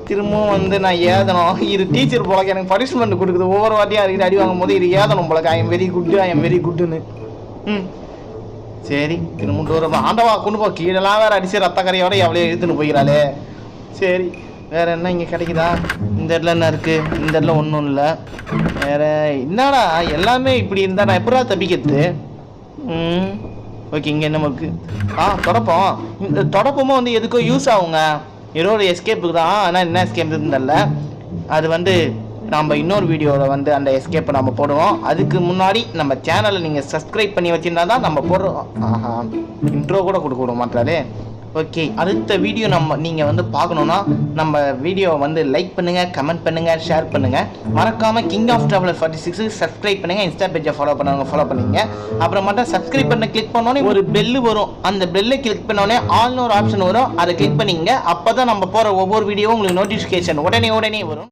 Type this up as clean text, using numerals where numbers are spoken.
திரும்பவும் வந்து நான் ஏதணும். இது டீச்சர் போலக்கு எனக்கு பனிஷ்மெண்ட் கொடுக்குது. ஒவ்வொரு வாட்டியும் அதுக்கிட்ட அடி வாங்கும் போது இது ஏதணும் போலக்கு. I am very குட்டுன்னு. சரி திரும்ப தூரம் ஆண்டவா கொண்டு போ. கீழெல்லாம் வேற அடிச்சு ரத்த கரையோட எவ்வளோ இழுத்துன்னு போய்கிறாளே. சரி வேற என்ன இங்கே கிடைக்குதா? இந்த இடத்துல என்ன இருக்கு? இந்த இடத்துல ஒன்றும் இல்லை. வேற என்னடா எல்லாமே இப்படி இருந்தா நான் எப்படா தப்பிக்கிறது? ஓகே இங்கே என்ன இருக்கு? தொடப்போம். இந்த தொடப்பமும் வந்து எதுக்கோ யூஸ் ஆகுங்க. ஏதோ ஒரு எஸ்கேப்புக்கு தான். ஆனால் என்ன எஸ்கேப் இருந்ததில்ல. அது வந்து நம்ம இன்னொரு வீடியோவில் வந்து அந்த எஸ்கேப்பை நம்ம போடுவோம். அதுக்கு முன்னாடி நம்ம சேனலை நீங்கள் சப்ஸ்கிரைப் பண்ணி வச்சுருந்தா தான் நம்ம போடுறோம். இன்ட்ரோ கூட கொடுக்க விட மாட்டாரு. ஓகே அடுத்த வீடியோ நீங்கள் வந்து பார்க்கணுன்னா நம்ம வீடியோவை வந்து லைக் பண்ணுங்கள், கமெண்ட் பண்ணுங்கள், ஷேர் பண்ணுங்கள். மறக்காமல் கிங் ஆஃப் ட்ராவலர் 46 சப்ஸ்கிரைப் பண்ணுங்கள். இன்ஸ்டா பேஜை ஃபாலோ பண்ணிங்க. அப்புறம் மட்டும் சப்ஸ்கிரைப் பண்ண கிளிக் பண்ணோன்னே ஒரு பெல்லு வரும். அந்த பெல்லை கிளிக் பண்ணோடனே ஆல்னு ஒரு ஆப்ஷன் வரும். அதை கிளிக் பண்ணிங்க. அப்போ தான் நம்ம போகிற ஒவ்வொரு வீடியோவும் உங்களுக்கு நோட்டிஃபிகேஷன் உடனே வரும்.